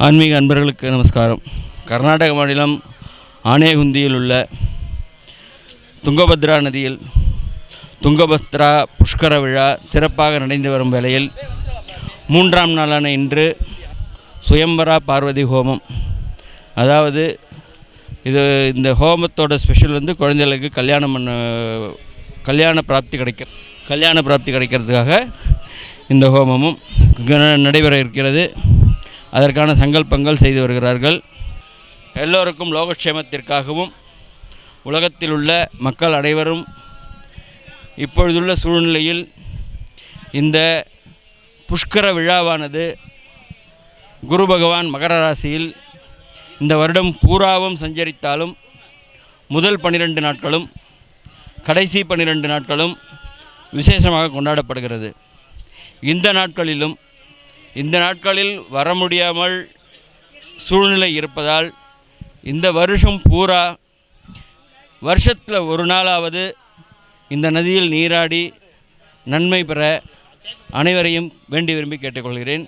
ஆன்மீக அன்பர்களுக்கு நமஸ்காரம். கர்நாடக மாநிலம் ஆனேகுந்தியில் உள்ள துங்கபத்ரா நதியில் துங்கபத்ரா புஷ்கர விழா சிறப்பாக நடந்து வரும் வேளையில் 3ஆம் நாளான இன்று சுயம்பரா பார்வதி ஹோமம். அதாவது இந்த ஹோமத்தோட ஸ்பெஷல் குழந்தைகளுக்கு கல்யாண பிராப்தி கிடைக்கிறதுக்காக இந்த ஹோமமும் நடைபெற இருக்கிறது. அதற்கான சங்கல்பங்கள் செய்து வருகிறார்கள். எல்லோருக்கும் லோகக்ஷேமத்திற்காகவும் உலகத்தில் உள்ள மக்கள் அனைவரும் இப்பொழுதுள்ள சூழ்நிலையில் இந்த புஷ்கர விழாவானது குரு பகவான் மகர ராசியில் இந்த வருடம் பூராவும் சஞ்சரித்தாலும் முதல் 12 நாட்களும் கடைசி 12 நாட்களும் விசேஷமாக கொண்டாடப்படுகிறது. இந்த நாட்களில் வர முடியாமல் சூழ்நிலை இருப்பதால் இந்த வருஷம் பூரா வருஷத்தில் ஒரு நாளாவது இந்த நதியில் நீராடி நன்மை பெற அனைவரையும் வேண்டி விரும்பி கேட்டுக்கொள்கிறேன்.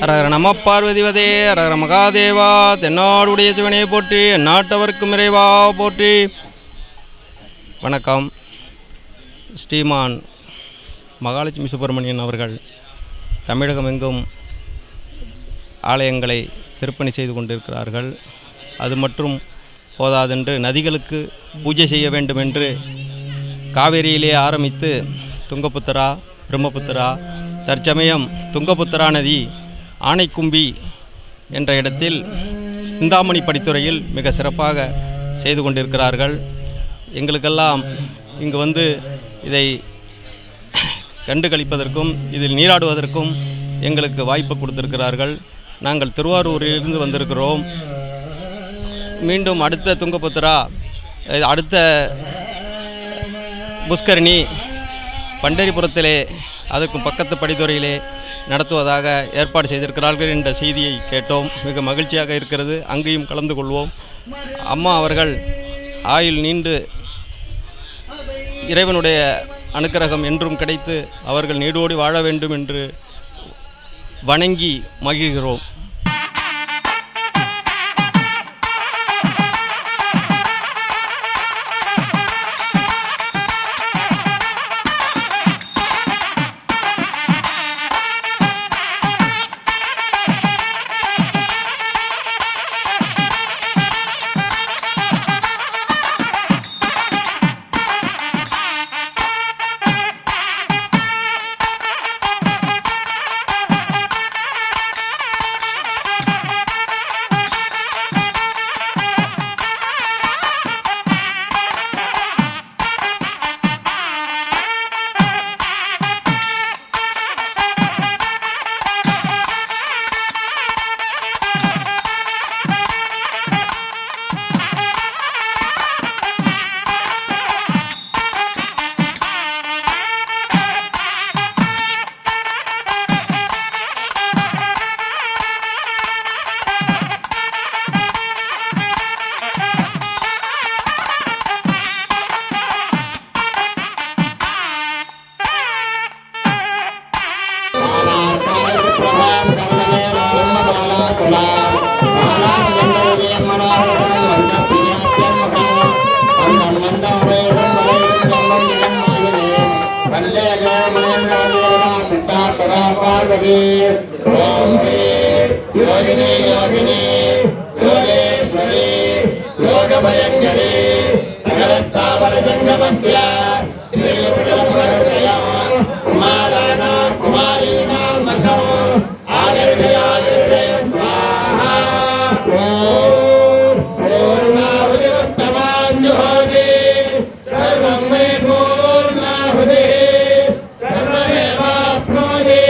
அரகர நம பார்வதிவதே அரகர மகாதேவா. தென்னாடுடைய சிவனே போற்றி, எந்நாட்டவர்க்கும் இறைவா போற்றி. வணக்கம். ஸ்ரீமான் மகாலட்சுமி சுப்பிரமணியன் அவர்கள் தமிழகம் எங்கும் ஆலயங்களை திருப்பணி செய்து கொண்டிருக்கிறார்கள். அது மற்றும் போதாதென்று நதிகளுக்கு பூஜை செய்ய வேண்டும் என்று காவேரியிலே ஆரம்பித்து துங்கபுத்திரா, பிரம்மபுத்திரா, தற்சமயம் துங்கபுத்திரா நதி ஆனைக்கும்பி என்ற இடத்தில் சிந்தாமணி படித்துறையில் மிக சிறப்பாக செய்து கொண்டிருக்கிறார்கள். எங்களுக்கெல்லாம் இங்கு வந்து இதை கண்டுகளிப்பதற்கும் இதில் நீராடுவதற்கும் எங்களுக்கு வாய்ப்பு கொடுத்திருக்கிறார்கள். நாங்கள் திருவாரூரிலிருந்து வந்திருக்கிறோம். மீண்டும் அடுத்த துங்கபுத்திரா, அடுத்த புஷ்கரணி பண்டரிபுரத்திலே அதற்கும் பக்கத்து படித்துறையிலே நடத்துவதாக ஏற்பாடு செய்திருக்கிறார்கள் என்ற செய்தியை கேட்டோம். மிக மகிழ்ச்சியாக இருக்கிறது. அங்கேயும் கலந்து கொள்வோம். அம்மா அவர்கள் ஆயுள் நீண்டு இறைவனுடைய அனுக்கிரகம் என்றும் கிடைத்து அவர்கள் நீடோடி வாழ வேண்டும் என்று வணங்கி மகிழ்கிறோம். योगिनी योगिनी योगेश्वरी योगभयङ्करी सकलस्थावर जङ्गमस्य श्रीपुरमहृदयं कुमाराणां कुमारीणां वशं आदिर्घयादिर्घय स्वाहा ॐ पूर्णाहुतिरुत्तमां जुहोति सर्वं मे पूर्णाहुतिः सर्वमेवाप्नोति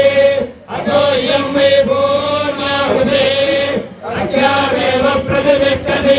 अतो इयं मे अस्यामेव प्रतिष्ठते।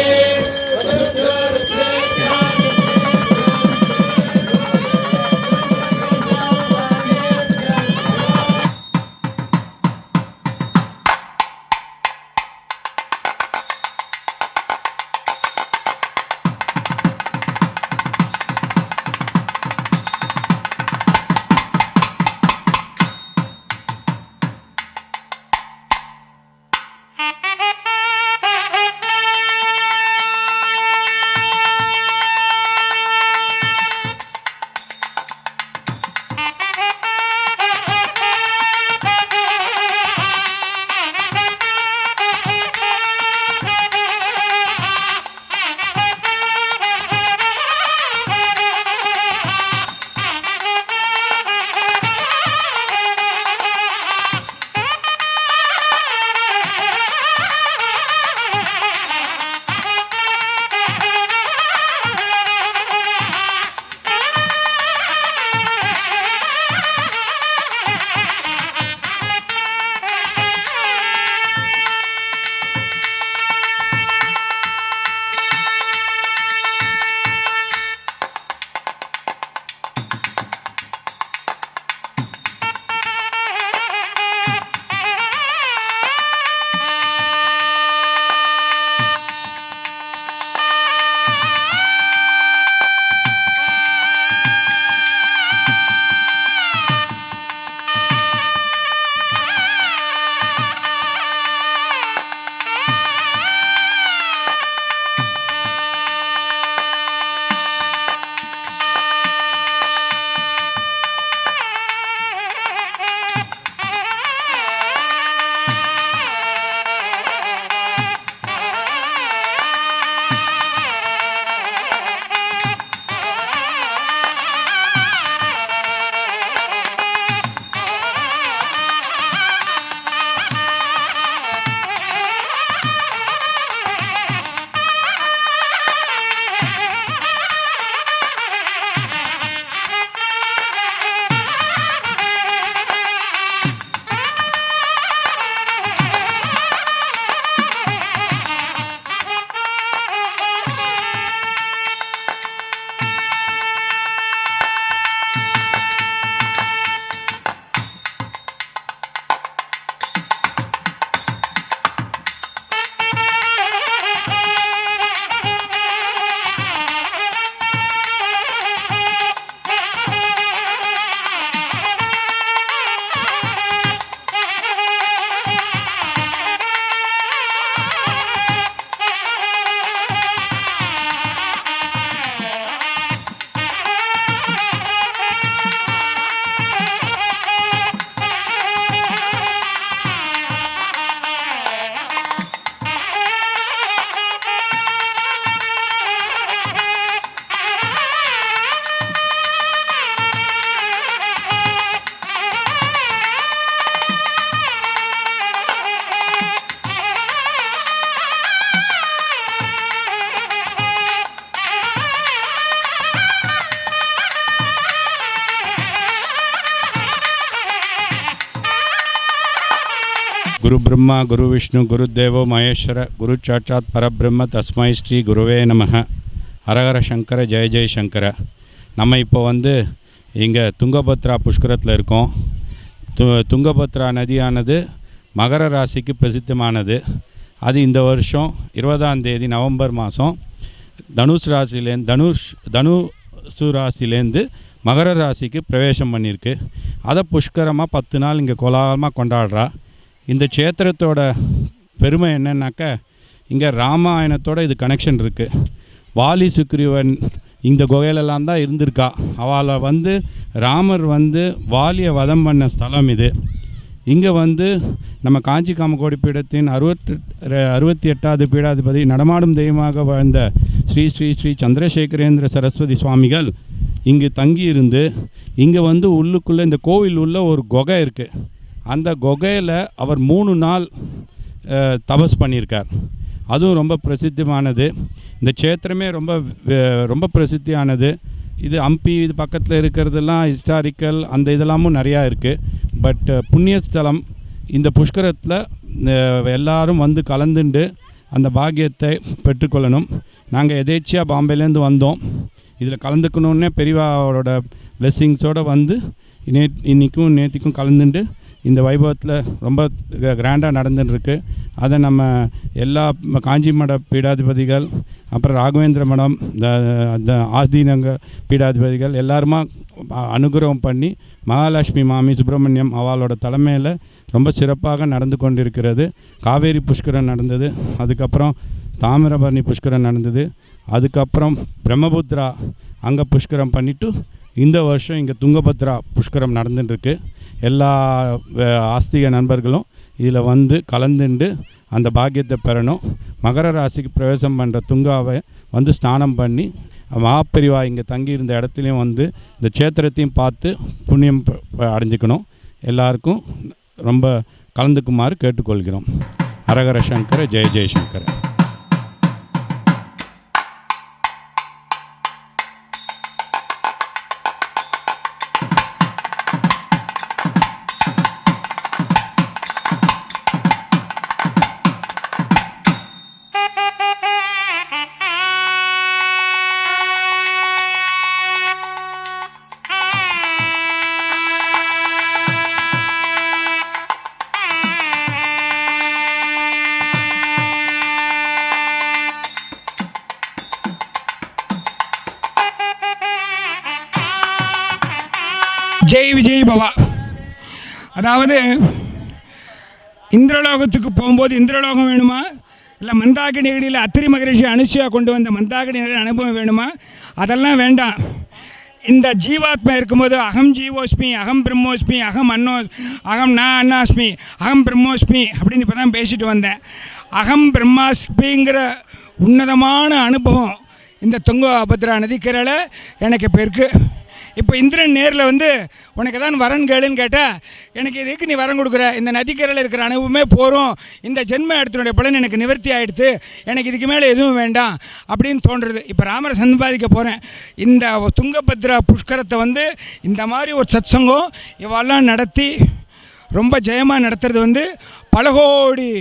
गुरु ब्रह्मा गुरु विष्णु गुरुदेवो महेश्वर गुरु साक्षात् परब्रह्म तस्मै श्री गुरुवे நமஹ. ஹரஹர சங்கர ஜெய ஜெய சங்கர. நம்ம இப்போ இங்கே துங்கபத்ரா புஷ்கரத்தில் இருக்கோம். துங்கபத்ரா நதியானது மகர ராசிக்கு பிரசித்தமானது. அது இந்த வருஷம் 20ஆம் தேதி நவம்பர் மாதம் தனுசு ராசிலேருந்து மகர ராசிக்கு பிரவேசம் பண்ணியிருக்கு. அதை புஷ்கரமாக 10 நாள் இங்கே கோலாகலமாக கொண்டாடுறா. இந்த க்ஷேத்திரத்தோட பெருமை என்னன்னாக்கா, இங்கே ராமாயணத்தோட இது கனெக்ஷன் இருக்குது. வாலி சுக்ரீவன் இந்த குகையிலெல்லாம் தான் இருந்திருக்கா. அவளை ராமர் வாலியை வதம் பண்ண ஸ்தலம் இது. இங்கே நம்ம காஞ்சி காமகோடி பீடத்தின் 68வது பீடாதிபதி நடமாடும் தெய்வமாக வாழ்ந்த ஸ்ரீ ஸ்ரீ ஸ்ரீ சந்திரசேகரேந்திர சரஸ்வதி சுவாமிகள் இங்கு தங்கியிருந்து இங்கே உள்ளுக்குள்ளே இந்த கோவில் உள்ள ஒரு குகை இருக்குது. அந்த குகையில் அவர் 3 நாள் தபஸ் பண்ணியிருக்கார். அதுவும் ரொம்ப பிரசித்தமானது. இந்த க்ஷேத்திரமே ரொம்ப பிரசித்தியானது. இது ஹம்பி இது பக்கத்தில் இருக்கிறதெல்லாம் ஹிஸ்டாரிக்கல் அந்த இதெல்லாமும் நிறையா இருக்குது. பட் புண்ணியஸ்தலம் இந்த புஷ்கரத்தில் எல்லாரும் கலந்துண்டு அந்த பாக்கியத்தை பெற்றுக்கொள்ளணும். நாங்கள் எதேச்சியாக பாம்பேலேருந்து வந்தோம். இதில் கலந்துக்கணுன்னே பெரியவாவோட பிளெஸ்ஸிங்ஸோடு இன்றைக்கும் நேற்றுக்கும் கலந்துண்டு இந்த வைபவத்தில் ரொம்ப கிராண்டாக நடந்துட்டுருக்கு. அதை நம்ம எல்லா காஞ்சி மட பீடாதிபதிகள், அப்புறம் ராகவேந்திர மடம், இந்த ஆதீனங்க பீடாதிபதிகள் எல்லாருமா அனுகிரகம் பண்ணி மகாலட்சுமி மாமி சுப்பிரமணியம் அவளோட தலைமையில் ரொம்ப சிறப்பாக நடந்து கொண்டிருக்கிறது. காவேரி புஷ்கரம் நடந்தது, அதுக்கப்புறம் தாமிரபரணி புஷ்கரம் நடந்தது, அதுக்கப்புறம் பிரம்மபுத்திரா அங்கே புஷ்கரம் பண்ணிவிட்டு இந்த வருஷம் இங்கே துங்கபத்ரா புஷ்கரம் நடந்துட்டுருக்கு. எல்லா ஆஸ்திக நண்பர்களும் இதில் கலந்துண்டு அந்த பாக்கியத்தை பெறணும். மகர ராசிக்கு பிரவேசம் பண்ணுற துங்காவை ஸ்நானம் பண்ணி மகாப்பெரிவா இங்கே தங்கியிருந்த இடத்துலையும் இந்த க்ஷேத்திரத்தையும் பார்த்து புண்ணியம் அடைஞ்சிக்கணும். எல்லாருக்கும் ரொம்ப கலந்துக்குமாறு கேட்டுக்கொள்கிறோம். ஹரஹர சங்கர ஜெய ஜெயசங்கர. ஜெய் விஜய் பவா. அதாவது இந்திரலோகத்துக்கு போகும்போது இந்திரலோகம் வேணுமா, இல்லை மந்தாகினி நகரில் அத்திரி மகரிஷி அனுஷியா கொண்டு வந்த மந்தாகினி நகர் அனுபவம் வேணுமா? அதெல்லாம் வேண்டாம். இந்த ஜீவாத்மா இருக்கும்போது அகம் ஜீவோஸ்மி, அகம் பிரம்மோஸ்மி, அகம் நான் அன்னாஸ்மி, அகம் பிரம்மோஸ்மி அப்படின்னு இப்போ தான் பேசிட்டு வந்தேன். அகம் பிரம்மாஸ்மிங்கிற உன்னதமான அனுபவம் இந்த துங்கபத்ரா நதிக்கரையில் எனக்கு இப்போ இருக்குது. இப்போ இந்திரன் நேரில் உனக்கு தான் வரன் கேளுன்னு கேட்டால், எனக்கு இதுக்கு நீ வரம் கொடுக்குற, இந்த நதிக்கரையில் இருக்கிற அனுபவமே போகிறோம், இந்த ஜென்ம இடத்தினுடைய பலன் எனக்கு நிவர்த்தி ஆகிடுது, எனக்கு இதுக்கு மேலே எதுவும் வேண்டாம் அப்படின்னு தோன்றுறது. இப்போ ராமரை சம்பாதிக்க போகிறேன். இந்த துங்கபத்ரா புஷ்கரத்தை இந்த மாதிரி ஒரு சத்சங்கம் இவெல்லாம் நடத்தி ரொம்ப ஜெயமாக நடத்துறது பல கோடி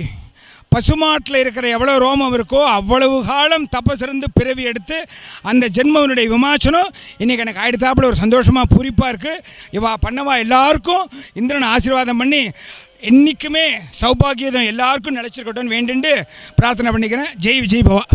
பசுமாட்டில் இருக்கிற எவ்வளோ ரோமம் இருக்கோ அவ்வளவு காலம் தபசிருந்து பிறவி எடுத்து அந்த ஜென்மவனுடைய விமாச்சனம் இன்றைக்கி எனக்கு ஆயிடுத்தாப்புல ஒரு சந்தோஷமாக பூரிப்பாக இருக்குது. இவா பண்ணவா எல்லாருக்கும் இந்திரன் ஆசீர்வாதம் பண்ணி என்றைக்குமே சௌபாகியம் எல்லாருக்கும் நிலச்சிருக்கட்டும்னு வேண்டிட்டு பிரார்த்தனை பண்ணிக்கிறேன். ஜெய் விஜய் பவா.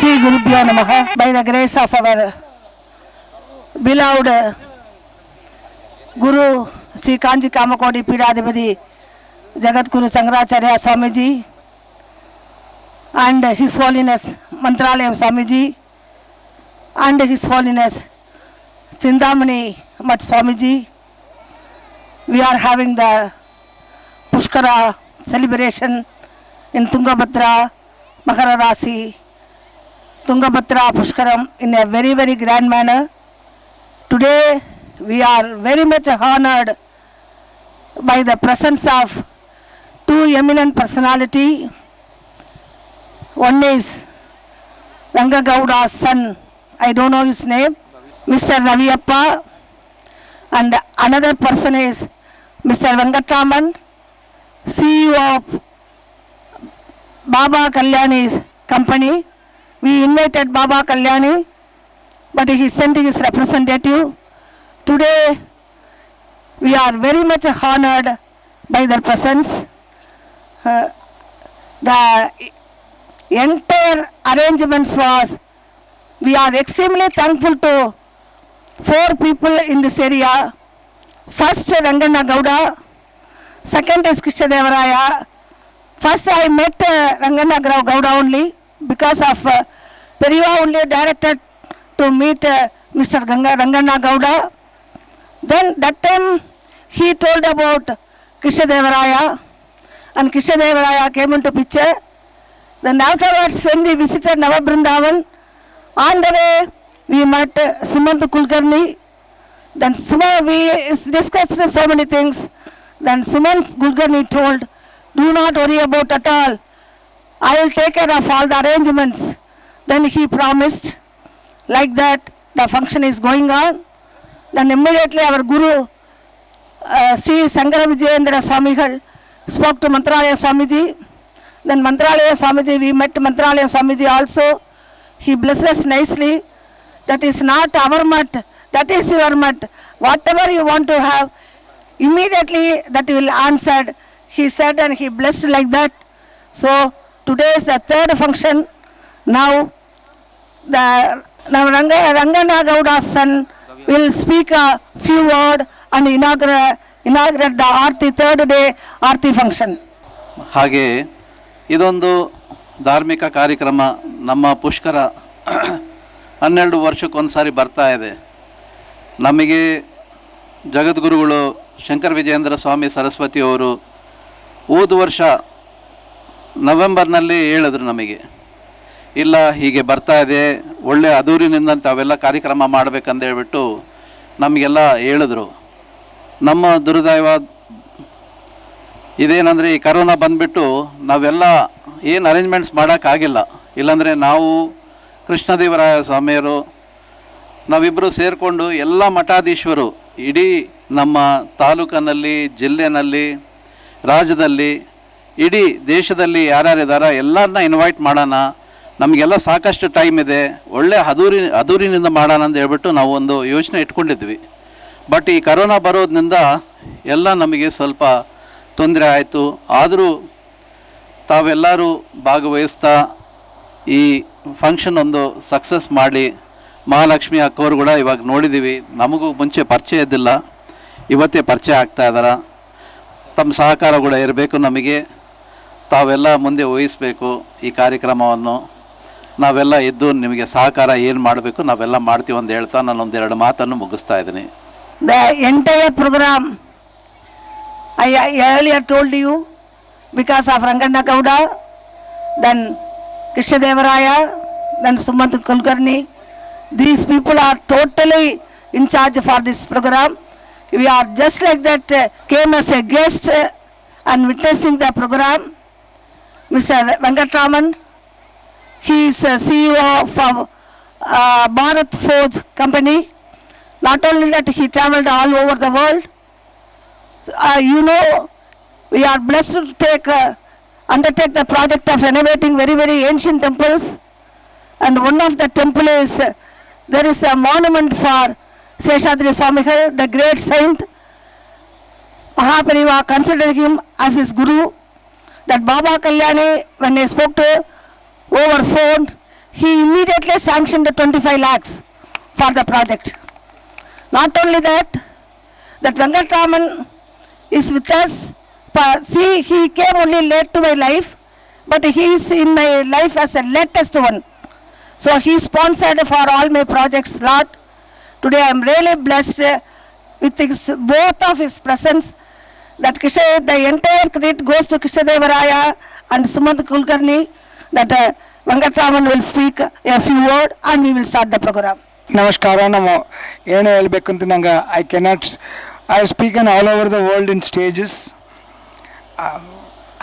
Sri Gurubhyo Namaha. By the grace of our beloved Guru Sri Kanji Kamakodi Pidadipati Jagat Guru Sangracharya Swamiji and His Holiness Mantralayam Swamiji and His Holiness Chindamani Mat Swamiji. We are having the Pushkara celebration in Tungabhadra, Makara Rasi, Tungabhadra Pushkaram in a very, very grand manner. Today we are very much honored by the presence of two eminent personality. One is Ranga Gowda's son, I don't know his name, Mr. Raviyappa, and another person is Mr. Venkatraman, CEO of Baba Kalyani's company. We invited Baba Kalyani, but he sent his representative. Today, we are very much honored by their presence. The entire arrangements was, we are extremely thankful to 4 people in this area. First, Rangana Gowda. Second is Krishna Devaraya. First, I met Rangana Gowda only because of Periva only directed to meet Mr. Rangana Gowda. Then that time he told about Krishna Devaraya, and Krishna Devaraya came into picture. Then afterwards, when we visited Navabrindavan, on the way we met Sumant Kulkarni. Then we discussed so many things. Then Sumant Kulkarni told, do not worry about at all. I will take care of all the arrangements. Then he promised. Like that, the function is going on. Then immediately our Guru, Sri Sangara Vijayendra Swamigal, spoke to Mantralaya Swamiji. Then Mantralaya Swamiji, we met Mantralaya Swamiji also. He blessed us nicely. That is not our mat, that is your mat. Whatever you want to have, immediately that will answered. He said and he blessed like that. So today is the 3rd function. Now Rangana Gowda's son will speak a few words and inaugurate the Aarti 3rd day Aarti function. ಹಾಗೆ ಇದೊಂದು ಧಾರ್ಮಿಕ ಕಾರ್ಯಕ್ರಮ ನಮ್ಮ ಪುಷ್ಕರ 12 ವರ್ಷಕ್ಕೊಂದು ಸಾರಿ ಬರ್ತಾ ಇದೆ. ನಮಗೆ ಜಗದ್ಗುರುಗಳು ಶಂಕರ ವಿಜಯೇಂದ್ರ ಸ್ವಾಮಿ ಸರಸ್ವತಿಯವರು ಹೋದ ವರ್ಷ ನವೆಂಬರ್ನಲ್ಲಿ ಹೇಳಿದ್ರು ನಮಗೆ, ಇಲ್ಲ ಹೀಗೆ ಬರ್ತಾ ಇದೆ, ಒಳ್ಳೆ ಅದ್ದೂರಿನಿಂದ ತಾವೆಲ್ಲ ಕಾರ್ಯಕ್ರಮ ಮಾಡಬೇಕಂತ ಹೇಳ್ಬಿಟ್ಟು ನಮಗೆಲ್ಲ ಹೇಳಿದ್ರು. ನಮ್ಮ ದುರ್ದೈವ ಇದೇನಂದರೆ ಈ ಕರೋನಾ ಬಂದುಬಿಟ್ಟು ನಾವೆಲ್ಲ ಏನು ಅರೇಂಜ್ಮೆಂಟ್ಸ್ ಮಾಡೋಕ್ಕಾಗಿಲ್ಲ. ಇಲ್ಲಾಂದರೆ ನಾವು ಕೃಷ್ಣದೇವರಾಯ ಸ್ವಾಮಿಯರು ನಾವಿಬ್ಬರು ಸೇರಿಕೊಂಡು ಎಲ್ಲ ಮಠಾಧೀಶ್ವರು ಇಡೀ ನಮ್ಮ ತಾಲೂಕಿನಲ್ಲಿ, ಜಿಲ್ಲೆನಲ್ಲಿ, ರಾಜ್ಯದಲ್ಲಿ, ಇಡೀ ದೇಶದಲ್ಲಿ ಯಾರ್ಯಾರಿದಾರ ಎಲ್ಲರನ್ನ ಇನ್ವೈಟ್ ಮಾಡೋಣ, ನಮಗೆಲ್ಲ ಸಾಕಷ್ಟು ಟೈಮ್ ಇದೆ, ಒಳ್ಳೆ ಅದ್ದೂರಿನಿಂದ ಮಾಡೋಣ ಅಂತ ಹೇಳ್ಬಿಟ್ಟು ನಾವು ಒಂದು ಯೋಚನೆ ಇಟ್ಕೊಂಡಿದ್ವಿ. ಬಟ್ ಈ ಕರೋನಾ ಬರೋದ್ರಿಂದ ಎಲ್ಲ ನಮಗೆ ಸ್ವಲ್ಪ ತೊಂದರೆ ಆಯಿತು. ಆದರೂ ತಾವೆಲ್ಲರೂ ಭಾಗವಹಿಸ್ತಾ ಈ ಫಂಕ್ಷನ್ ಒಂದು ಸಕ್ಸಸ್ ಮಾಡಿ, ಮಹಾಲಕ್ಷ್ಮಿ ಅಕ್ಕವರು ಕೂಡ ಇವಾಗ ನೋಡಿದ್ದೀವಿ, ನಮಗೂ ಮುಂಚೆ ಪರಿಚಯ ಇದ್ದಿಲ್ಲ, ಇವತ್ತೇ ಪರಿಚಯ ಆಗ್ತಾ ಇದ್ದಾರೆ. ತಮ್ಮ ಸಹಕಾರ ಕೂಡ ಇರಬೇಕು, ನಮಗೆ ತಾವೆಲ್ಲ ಮುಂದೆ ವಹಿಸಬೇಕು ಈ ಕಾರ್ಯಕ್ರಮವನ್ನು. ನಾವೆಲ್ಲ ಇದ್ದು ನಿಮಗೆ ಸಹಕಾರ ಏನು ಮಾಡಬೇಕು ನಾವೆಲ್ಲ ಮಾಡ್ತೀವಿ ಅಂತ ಹೇಳ್ತಾ ನಾನು ಒಂದೆರಡು ಮಾತನ್ನು ಮುಗಿಸ್ತಾ ಇದ್ದೀನಿ. The entire program I earlier told you, because of Rangana Gowda, then Krishna Devaraya, then Sumant Kulkarni, these people are totally in charge for this program. We are just like that came as a guest and witnessing the program. Mr. Venkatraman, he is CEO of Bharat Forge company. Not only that, he traveled all over the world. You know, we are blessed to undertake the project of renovating very, very ancient temples. And one of the temple is, there is a monument for Seshadri Swamigal, the great saint. Mahapariva considered him as his guru. That Baba Kalyani, when he spoke to over phone, he immediately sanctioned 25 lakhs for the project. Not only that, that Venkatraman is with us. See, he came only late to my life, but he is in my life as a latest one. So he sponsored for all my projects lot. Today I am really blessed with both of his presence. That the entire credit goes to Krishnadevaraya and Sumant Kulkarni. That Venkatraman will speak a few words and we will start the program. ನಮಸ್ಕಾರ. ನಾವು ಏನು ಹೇಳಬೇಕಂತ ನಂಗೆ I speak in all over the world in stages.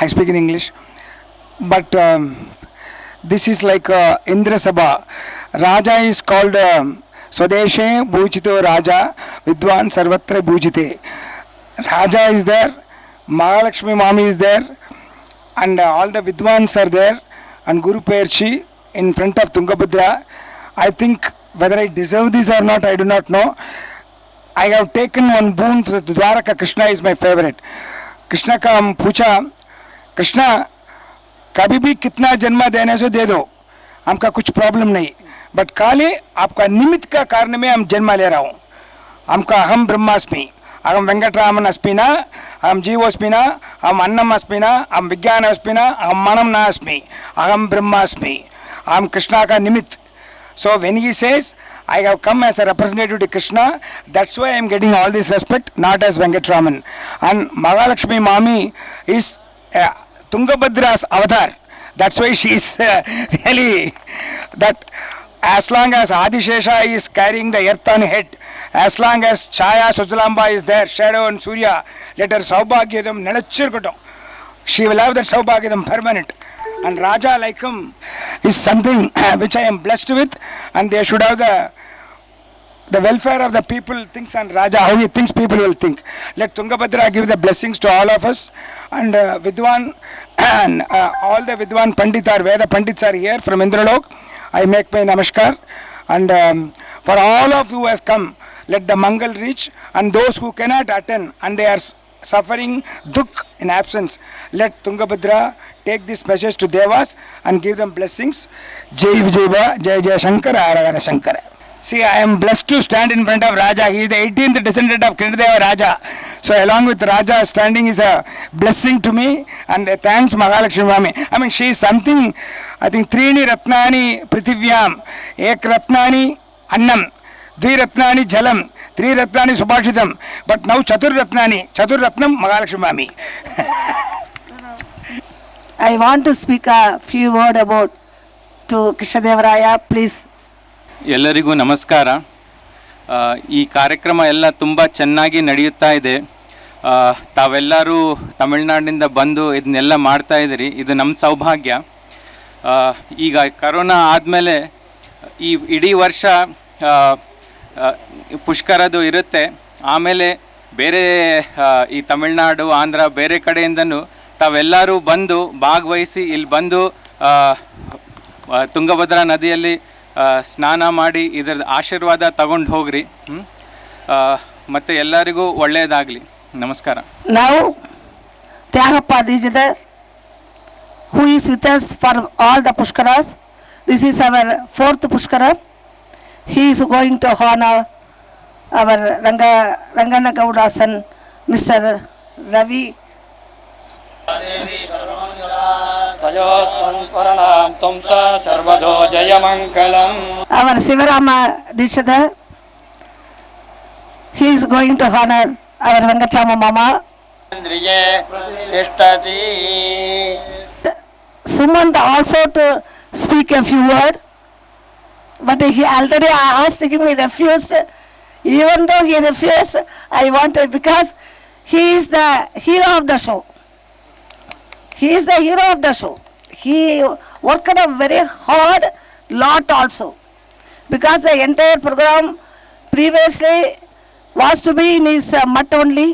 I speak in English, but this is like Indra Sabha. Raja is called ಸ್ವದೇಶೇ ಭೂಜಿತೋ ರಾಜ ವಿದ್ವಾನ್ ಸರ್ವತ್ರ ಭೂಜಿತೆ. Raja is there, Mahalakshmi Mami is there, and all the vidwans are there, and Guru Perchi in front of Tungabhadra. I think whether I deserve this or not, I do not know. I have taken one boon for Dwaraka. Krishna is my favorite. Krishna का हम पूछा, कृष्णा कभी भी कितना जन्म देने से दे दो, हमका कुछ प्रॉब्लम नहीं, बट खाली आपका निमित्त का कारण में हम जन्म ले रहा हूँ. हमका अहम ब्रह्मास्मि, अहम वेंकटरामन अस्मिना, अहम जीवोस्मिना, अहम अन्नम अस्मिना, अहम विज्ञान अस्मिना, अहम मनम नास्मि, अहम ब्रह्मास्मि, अहम कृष्णा का निमित्त. So when he says, I have come as a representative to Krishna, that's why I am getting all this respect, not as Venkatraman. And Mahalakshmi Mami is Tungabhadra's avatar. That's why she is really that. As long as Adishesha is carrying the earth on head, as long as Chaya Sujalamba is there, shadow and Surya, let her Saubhagyadam Nelachirkutam. She will have that Saubhagyadam permanent. And Raja like him is something which I am blessed with, and they should have the welfare of the people thinks, and Raja how he thinks people will think. Let Tungabhadra give the blessings to all of us, and Vidwan and all the Vidwan Pandit or Veda Pandits are here from Indralok. I make my namaskar, and for all of who has come, let the Mangal reach, and those who cannot attend and they are suffering dukh in absence, let Tungabhadra take this message to Devas and give them blessings. Jai Vijayva, Jai Jai Shankara, Hara Hara Shankara. See, I am blessed to stand in front of Raja. He is the 18th descendant of Krishnadeva Raja. So along with Raja standing is a blessing to me, and thanks Mahalakshmi Mami. I mean, she is something. I think Trini Ratnani Prithivyam, Ek Ratnani Annam, Dvi Ratnani Jalam, Tri Ratnani Subhashitam, but now Chatur Ratnam Mahalakshmi Mami. I want to speak a few words about to Krishnadevaraya, please. ಎಲ್ಲರಿಗೂ ನಮಸ್ಕಾರ. ಈ ಕಾರ್ಯಕ್ರಮ ಎಲ್ಲ ತುಂಬ ಚೆನ್ನಾಗಿ ನಡೆಯುತ್ತಾ ಇದೆ. ತಾವೆಲ್ಲರೂ ತಮಿಳುನಾಡಿನಿಂದ ಬಂದು ಇದನ್ನೆಲ್ಲ ಮಾಡ್ತಾ ಇದ್ದೀರಿ, ಇದು ನಮ್ಮ ಸೌಭಾಗ್ಯ. ಈಗ ಕರೋನಾ ಆದಮೇಲೆ ಈ ಇಡೀ ವರ್ಷ ಪುಷ್ಕರದು ಇರುತ್ತೆ. ಆಮೇಲೆ ಬೇರೆ ಈ ತಮಿಳುನಾಡು, ಆಂಧ್ರ ಬೇರೆ ಕಡೆಯಿಂದನೂ ತಾವೆಲ್ಲರೂ ಬಂದು ಭಾಗವಹಿಸಿ ಇಲ್ಲಿ ಬಂದು ತುಂಗಭದ್ರಾ ನದಿಯಲ್ಲಿ ಸ್ನಾನ ಮಾಡಿ ಇದರ ಆಶೀರ್ವಾದ ತಗೊಂಡು ಹೋಗ್ರಿ. ಮತ್ತು ಎಲ್ಲರಿಗೂ ಒಳ್ಳೆಯದಾಗಲಿ. ನಮಸ್ಕಾರ. Now, Tyagappa Dijidar, who is with us for all the Pushkaras. This is our 4th Pushkara. He is going to honor our Rangana Gowda son, Mr. Ravi. Our Sivarama Dishadar, he is going to honor our Venkatrama Mama. Sumant also to speak a few words, but he already asked him, he refused. Even though he refused, I wanted, because he is the hero of the show. He is the hero of the show. He worked a very hard lot also, because the entire program previously was to be in his mutt only,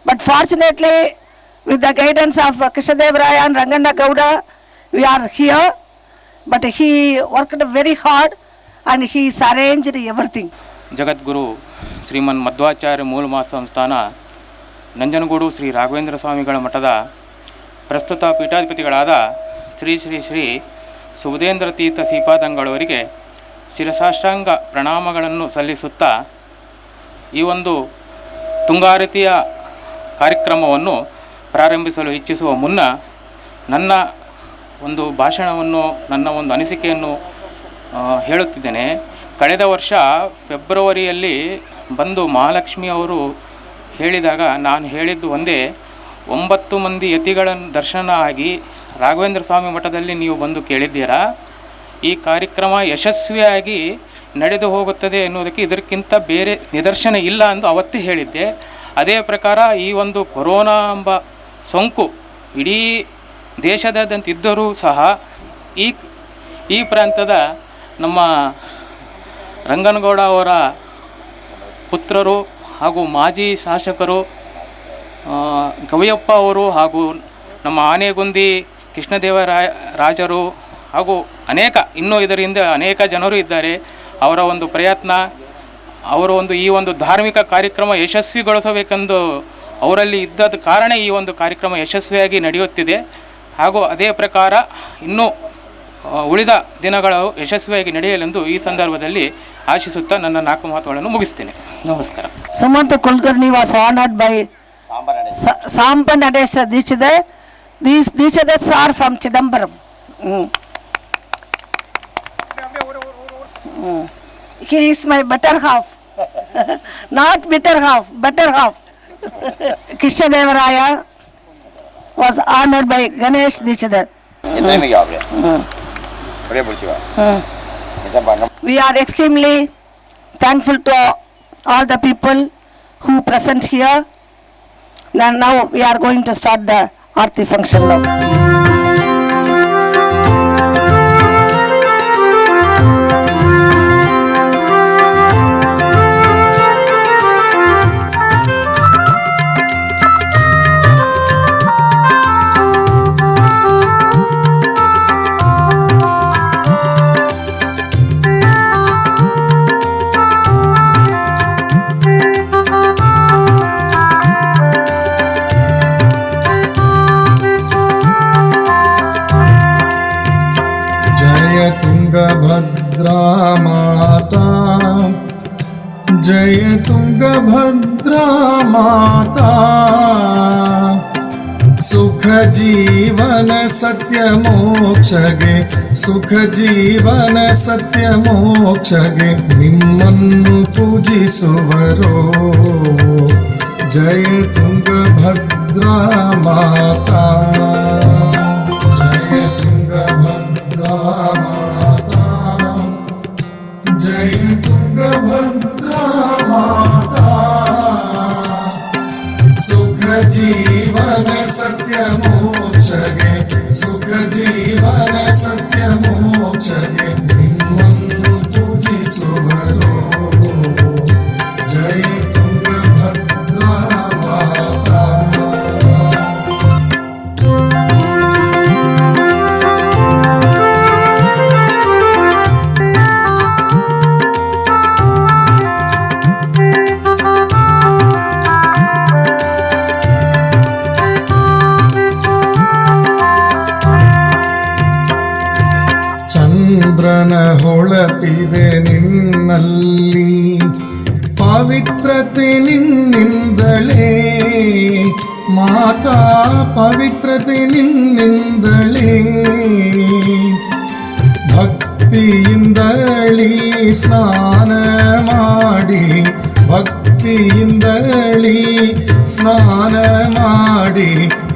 but fortunately with the guidance of Krishnadevaraya and Rangana Gowda, we are here. But he worked very hard and he arranged everything. ಜಗದ್ಗುರು ಶ್ರೀಮನ್ ಮಧ್ವಾಚಾರ್ಯ ಮೂಲಮಾ ಸಂಸ್ಥಾನ ನಂಜನಗೂಡು ಶ್ರೀ ರಾಘವೇಂದ್ರ ಸ್ವಾಮಿಗಳ ಮಠದ ಪ್ರಸ್ತುತ ಪೀಠಾಧಿಪತಿಗಳಾದ ಶ್ರೀ ಶ್ರೀ ಶ್ರೀ ಸುಬುಧೇಂದ್ರ ತೀರ್ಥ ಶ್ರೀಪಾದಂಗಳವರಿಗೆ ಶಿರಸಾಷ್ಟಾಂಗ ಪ್ರಣಾಮಗಳನ್ನು ಸಲ್ಲಿಸುತ್ತಾ ಈ ಒಂದು ತುಂಗಾರತಿಯ ಕಾರ್ಯಕ್ರಮವನ್ನು ಪ್ರಾರಂಭಿಸಲು ಇಚ್ಛಿಸುವ ಮುನ್ನ ನನ್ನ ಒಂದು ಭಾಷಣವನ್ನು, ನನ್ನ ಒಂದು ಅನಿಸಿಕೆಯನ್ನು ಹೇಳುತ್ತಿದ್ದೇನೆ. ಕಳೆದ ವರ್ಷ ಫೆಬ್ರವರಿಯಲ್ಲಿ ಬಂದು ಮಹಾಲಕ್ಷ್ಮಿ ಅವರು ಹೇಳಿದಾಗ ನಾನು ಹೇಳಿದ್ದು ಒಂದೇ, 9 ಮಂದಿ ಯತಿಗಳ ದರ್ಶನ ಆಗಿ ರಾಘವೇಂದ್ರ ಸ್ವಾಮಿ ಮಠದಲ್ಲಿ ನೀವು ಬಂದು ಕೇಳಿದ್ದೀರಾ, ಈ ಕಾರ್ಯಕ್ರಮ ಯಶಸ್ವಿಯಾಗಿ ನಡೆದು ಹೋಗುತ್ತದೆ ಎನ್ನುವುದಕ್ಕೆ ಇದಕ್ಕಿಂತ ಬೇರೆ ನಿದರ್ಶನ ಇಲ್ಲ ಎಂದು ಅವತ್ತೇ ಹೇಳಿದ್ದೆ. ಅದೇ ಪ್ರಕಾರ ಈ ಒಂದು ಕೊರೋನಾ ಎಂಬ ಸೋಂಕು ಇಡೀ ದೇಶದಾದ್ಯಂತ ಇದ್ದರೂ ಸಹ ಈ ಪ್ರಾಂತದ ನಮ್ಮ ರಂಗನಗೌಡ ಅವರ ಪುತ್ರರು ಹಾಗೂ ಮಾಜಿ ಶಾಸಕರು ಗವಿಯಪ್ಪ ಅವರು ಹಾಗೂ ನಮ್ಮ ಆನೆಗುಂದಿ ಕೃಷ್ಣದೇವರಾಜರು ಹಾಗೂ ಇನ್ನೂ ಇದರಿಂದ ಅನೇಕ ಜನರು ಇದ್ದಾರೆ. ಅವರ ಒಂದು ಪ್ರಯತ್ನ, ಅವರ ಒಂದು ಈ ಒಂದು ಧಾರ್ಮಿಕ ಕಾರ್ಯಕ್ರಮ ಯಶಸ್ವಿಗೊಳಿಸಬೇಕೆಂದು ಅವರಲ್ಲಿ ಇದ್ದದ ಕಾರಣ ಈ ಒಂದು ಕಾರ್ಯಕ್ರಮ ಯಶಸ್ವಿಯಾಗಿ ನಡೆಯುತ್ತಿದೆ. ಹಾಗೂ ಅದೇ ಪ್ರಕಾರ ಇನ್ನೂ ಉಳಿದ ದಿನಗಳು ಯಶಸ್ವಿಯಾಗಿ ನಡೆಯಲೆಂದು ಈ ಸಂದರ್ಭದಲ್ಲಿ ಆಶಿಸುತ್ತಾ ನನ್ನ 4 ಮಾತುಗಳನ್ನು ಮುಗಿಸ್ತೇನೆ. ನಮಸ್ಕಾರ. Sumanta Kulkarni was honored by Samba Nadesha Dikshidhar. These Dikshidhars are from Chidambaram. He is my better half. Not bitter half, better half. Krishna Devaraya was honored by Ganesh Dikshidhar. We are extremely thankful to all the people who present here. And now we are going to start the Aarti function now. Tungabhadra माता, जय तुंगभद्रा माता, सुख जीवन सत्य मोक्ष गे, सुख जीवन सत्य मोक्ष गे, निम्मन्नु पूजिसुवरो, जय तुंगभद्रा माता, जय तुंगभद्रा माता, जय तुंगभद्रा माता, सुख जीवन सत्य मोक्ष गे, सुख जीवन सत्य मोक्ष गे, निम्मन्नु पूजिसुवरो, जय तुंगभद्रा माता. ಚಂದ್ರನ ಹೊಳಪಿದೆ ನಿನ್ನಲ್ಲಿ, ಪವಿತ್ರತೆ ನಿನ್ನಿಂದಲೇ ಮಾತಾ, ಪವಿತ್ರತೆ ನಿನ್ನಿಂದಲೇ, ಭಕ್ತಿಯಿಂದಲೇ ಸ್ನಾನ ಮಾಡಿ, ಭಕ್ತಿಯಿಂದಲೇ ಸ್ನಾನ ಮಾಡಿ,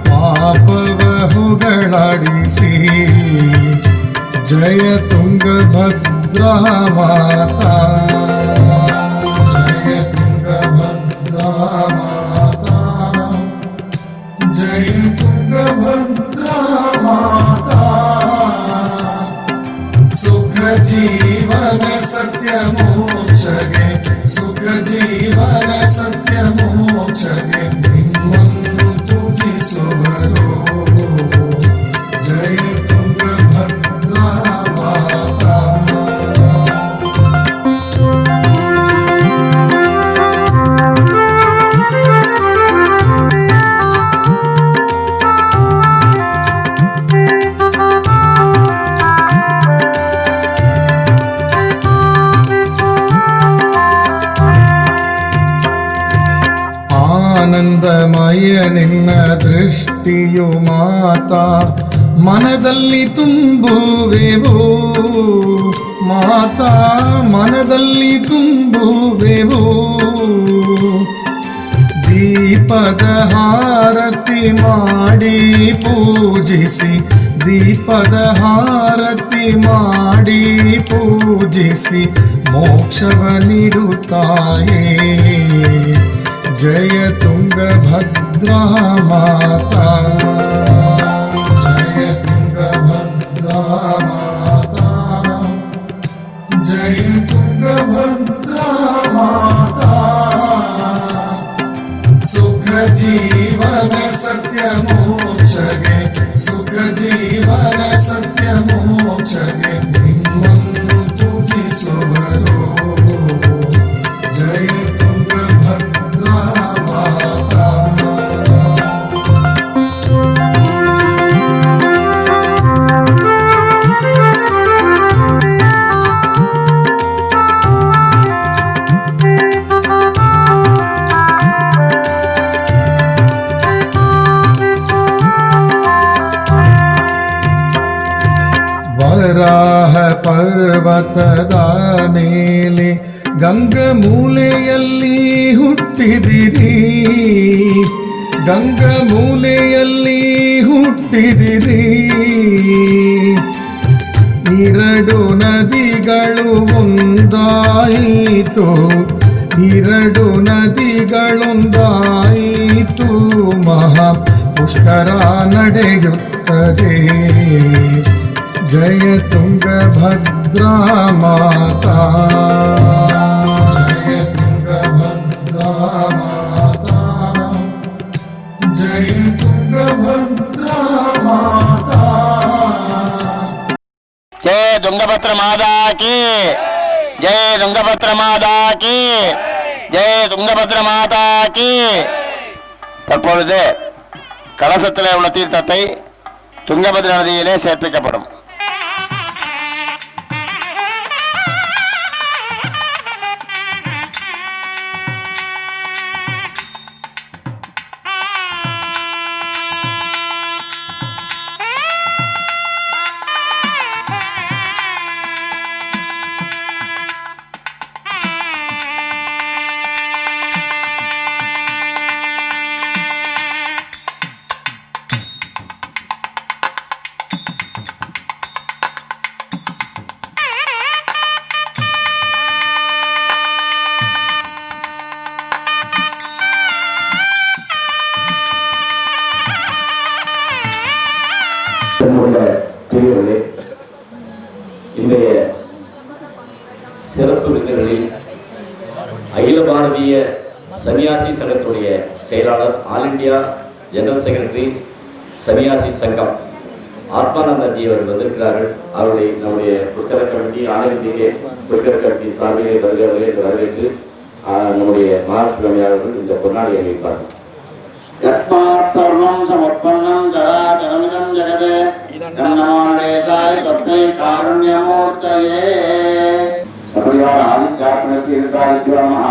ಪಾಪವ ಹೋಗಲಾಡಿಸಿ, जय तुंगभद्रा माता, जय तुंगभद्रा माता, जय तुंगभद्रा माता, सुख जीवन सत्य मोक्ष गे, सुख जीवन सत्य मोक्ष गे, निम्मन्नु पूजिसुवरो, जय तुंगभद्रा माता. ಆನಂದಮಯ ನಿನ್ನ ದೃಷ್ಟಿಯು ಮಾತಾ ಮನದಲ್ಲಿ ತುಂಬುವೆವು ಮಾತಾ ಮನದಲ್ಲಿ ತುಂಬುವೆವು ದೀಪದ ಹಾರತಿ ಮಾಡಿ ಪೂಜಿಸಿ ದೀಪದ ಹಾರತಿ ಮಾಡಿ ಪೂಜಿಸಿ ಮೋಕ್ಷವ ನೀಡುತ್ತಾಯೇ ಜಯ ತುಂಗಭದ್ರಾ ಮಾತಾ ಜಯ ತುಂಗಭದ್ರಾ ಮಾತಾ ಜಯ ತುಂಗಭದ್ರಾ ಮಾತಾ ಸುಖ ಜೀವನ ಸತ್ಯ ಮೋಕ್ಷಗೆ ಸುಖ ಜೀವನ ಸತ್ಯ ಮೋಕ್ಷಗೆ ನಿಮ್ಮನ್ನು ಪೂಜಿಸುವರು ಜಯ ತುಂಗಭದ್ರಾ ಮಾತಾ ವರಾಹ ಪರ್ವತದ ಮೇಲೆ ಗಂಗಮೂಲೆಯಲ್ಲಿ ಹುಟ್ಟಿದಿರಿ ಗಂಗಮೂಲೆಯಲ್ಲಿ ಹುಟ್ಟಿದಿರಿ ಎರಡು ನದಿಗಳು ಒಂದಾಯಿತು ಎರಡು ನದಿಗಳೊಂದಾಯಿತು ಮಹಾ ಪುಷ್ಕರ ನಡೆಯುತ್ತದೆ ಜಯ ತುಂಗಭದ್ರಾ ಮಾತಾ ಜಯ ತುಂಗಭದ್ರಾ ಮಾತಾ ಜಯ ತುಂಗಭದ್ರಾ ಮಾತಾ जय तुंगभद्र माता की जय तुंगभद्र माता की जय तुंगभद्र माता की தற்பொழுது கலசத்தில் உள்ள தீர்த்தத்தை துங்கபத்ரா நதியிலே சேர்ப்பிக்கப்படும். இன்றைய சிறப்பு விருந்தினரில் அகில பாரதிய சன்னியாசி சங்கத்துடைய செயலாளர், ஆல் இண்டியா ஜெனரல் செக்ரட்டரி, சன்னியாசி சங்கம் ஆத்மானந்தாஜி அவர்கள் வந்திருக்கிறார்கள். அவருடைய நம்முடைய புத்தக கமிட்டி, ஆலயத்திலே புத்தக கமிட்டி சார்பிலே வருகிறவர்களை வரவேற்று நம்முடைய மகாராஷ்டிர அமையாளர்கள் இந்த பொன்னாடியை வைப்பார்கள். यस्मात् सर्वं समुत्पन्नं चराचरमिदं जगते नमोरेशाय तस्मै कारुण्यमूर्तये सपरिवार आदित्यात्मस्य नमः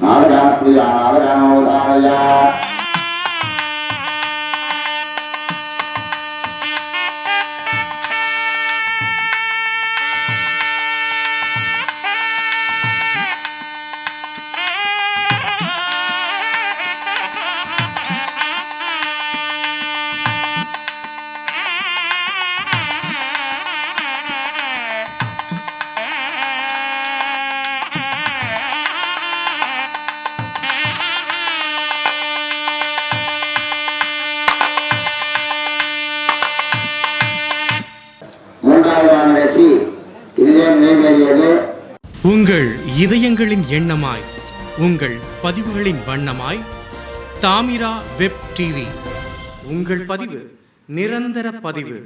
नारदानप्रिया नारदानोदारया உங்கள் இதயங்களின் எண்ணமாய், உங்கள் பதிவுகளின் வண்ணமாய் தாமிரா வெப் டிவி. உங்கள் பதிவு நிரந்தர பதிவு.